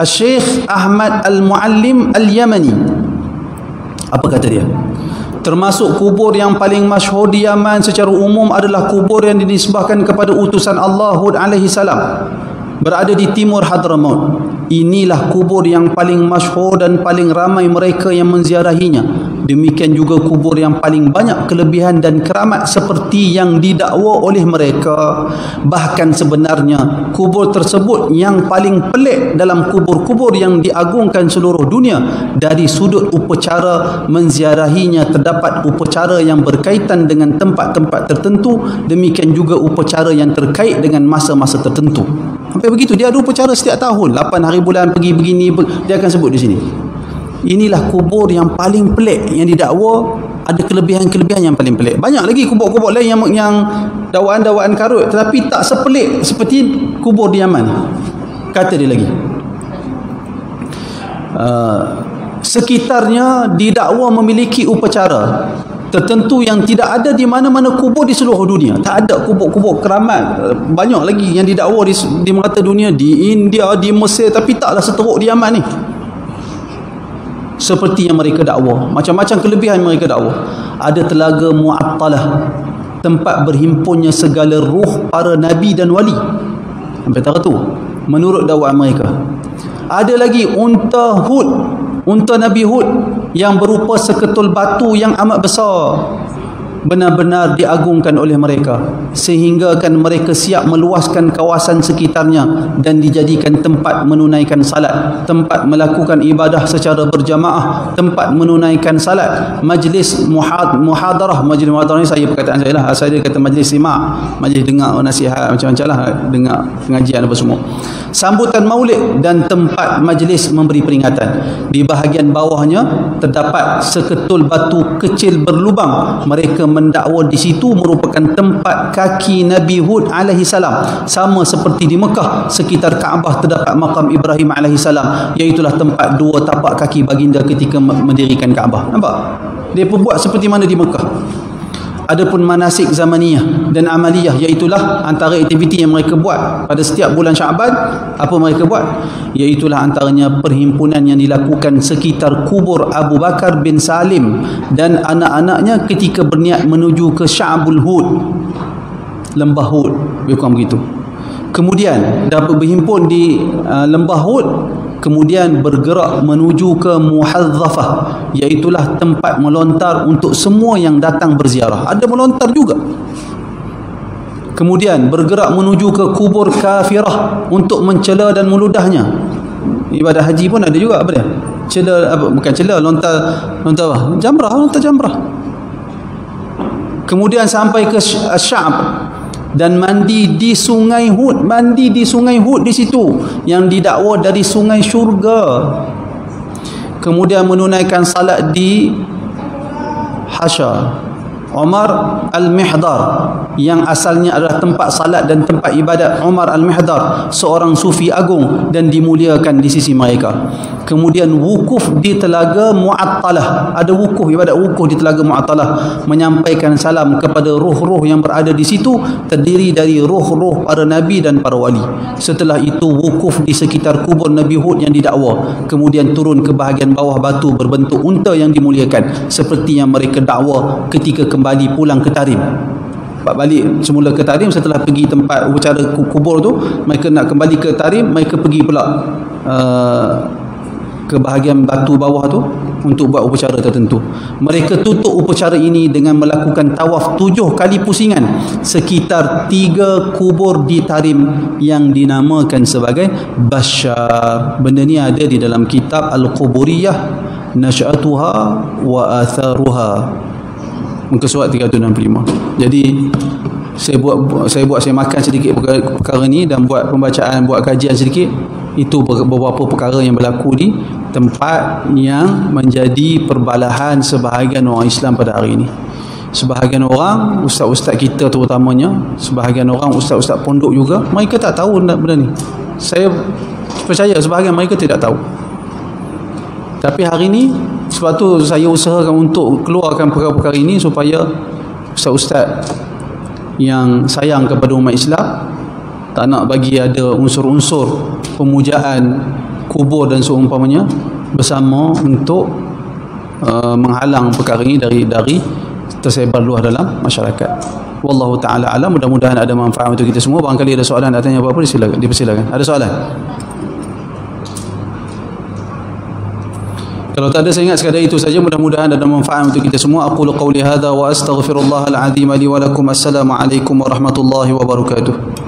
Syekh Ahmad Al-Muallim Al-Yamani. Apa kata dia? Termasuk kubur yang paling masyhur di Yaman secara umum adalah kubur yang dinisbahkan kepada utusan Allah Hud alaihi salam, berada di timur Hadramaut. Inilah kubur yang paling masyhur dan paling ramai mereka yang menziarahinya. Demikian juga kubur yang paling banyak kelebihan dan keramat seperti yang didakwa oleh mereka. Bahkan sebenarnya kubur tersebut yang paling pelik dalam kubur-kubur yang diagungkan seluruh dunia. Dari sudut upacara menziarahinya terdapat upacara yang berkaitan dengan tempat-tempat tertentu, demikian juga upacara yang terkait dengan masa-masa tertentu. Sampai begitu, dia ada upacara setiap tahun, 8 hari bulan pergi begini, dia akan sebut di sini. Inilah kubur yang paling pelik yang didakwa ada kelebihan-kelebihan yang paling pelik. Banyak lagi kubur-kubur lain yang dakwaan-dakwaan karut, tetapi tak sepelik seperti kubur di Yaman. Kata dia lagi, sekitarnya didakwa memiliki upacara tertentu yang tidak ada di mana-mana kubur di seluruh dunia. Tak ada kubur-kubur keramat. Banyak lagi yang didakwa di merata dunia, di India, di Mesir, tapi taklah seteruk di Yaman ni. Seperti yang mereka dakwa, macam-macam kelebihan mereka dakwa. Ada telaga Mu'attalah, tempat berhimpunnya segala ruh para nabi dan wali. Sampai tahu tu menurut dakwaan mereka. Ada lagi unta Hud, unta Nabi Hud yang berupa seketul batu yang amat besar, benar-benar diagungkan oleh mereka, sehingga kan mereka siap meluaskan kawasan sekitarnya dan dijadikan tempat menunaikan salat, tempat melakukan ibadah secara berjamaah, tempat menunaikan salat, majlis muhadarah. Majlis muhadarah ni saya perkataan saya lah, saya kata majlis simak, majlis dengar nasihat macam-macam lah, dengar pengajian apa semua, sambutan maulid dan tempat majlis memberi peringatan. Di bahagian bawahnya terdapat seketul batu kecil berlubang. Mereka mendakwa di situ merupakan tempat kaki Nabi Hud alaihi salam, sama seperti di Mekah sekitar Kaabah terdapat makam Ibrahim alaihi salam, iaitulah tempat dua tapak kaki baginda ketika mendirikan Kaabah. Nampak? Dia pun buat seperti mana di Mekah. Adapun manasik zamaniyah dan amaliyah, iaitulah antara aktiviti yang mereka buat pada setiap bulan Syaban. Apa mereka buat? Iaitulah antaranya perhimpunan yang dilakukan sekitar kubur Abu Bakar bin Salim dan anak-anaknya ketika berniat menuju ke Sya'bul Hud, lembah Hud, lebih kurang begitu. Kemudian dapat berhimpun di lembah Hud, kemudian bergerak menuju ke Muhadzafah, iaitulah tempat melontar untuk semua yang datang berziarah. Ada melontar juga. Kemudian bergerak menuju ke kubur kafirah untuk mencela dan meludahnya. Ibadah haji pun ada juga apa dia? Cela, apa, bukan cela, lontar apa? Jamrah, lontar jamrah. Kemudian sampai ke Sya'b dan mandi di sungai Hud, di situ yang didakwa dari sungai syurga. Kemudian menunaikan salat di Hasha Umar Al-Mihdar, yang asalnya adalah tempat salat dan tempat ibadat Umar Al-Mihdar, seorang sufi agung dan dimuliakan di sisi mereka. Kemudian wukuf di Telaga Mu'attalah, ada wukuf, ibadat wukuf di Telaga Mu'attalah, menyampaikan salam kepada ruh-ruh yang berada di situ, terdiri dari ruh-ruh para nabi dan para wali. Setelah itu wukuf di sekitar kubur Nabi Hud yang didakwa, kemudian turun ke bahagian bawah batu berbentuk unta yang dimuliakan, seperti yang mereka dakwa ketika kembali pulang ke Tarim. Balik semula ke Tarim, setelah pergi tempat upacara kubur tu, mereka nak kembali ke Tarim, mereka pergi pula ke bahagian batu bawah tu untuk buat upacara tertentu. Mereka tutup upacara ini dengan melakukan tawaf 7 kali pusingan sekitar 3 kubur di Tarim yang dinamakan sebagai Bashar. Benda ni ada di dalam kitab Al-Quburiyah, Nash'atuha wa Atharuha, muka surat 365. Jadi saya makan sedikit perkara ni dan buat pembacaan, buat kajian sedikit. Itu beberapa perkara yang berlaku di tempat yang menjadi perbalahan sebahagian orang Islam pada hari ini. Sebahagian orang, ustaz-ustaz kita terutamanya, sebahagian orang ustaz-ustaz pondok juga, mereka tak tahu benda ni. Saya percaya sebahagian mereka tidak tahu. Tapi hari ni, sebab tu saya usahakan untuk keluarkan perkara-perkara ini supaya ustaz-ustaz yang sayang kepada umat Islam, tak nak bagi ada unsur-unsur pemujaan kubur dan seumpamanya bersama untuk menghalang perkara ini dari tersebar luas dalam masyarakat. Wallahu taala alam. Mudah-mudahan ada manfaat untuk kita semua. Barangkali ada soalan, nak tanya apa-apa dipersilakan. Ada soalan? Kalau tak ada, saya ingat sekadar itu saja. Mudah-mudahan ada manfaat untuk kita semua. Aqulu qawli hadza wa astaghfirullahal azim li wa lakum. Assalamualaikum warahmatullahi wabarakatuh.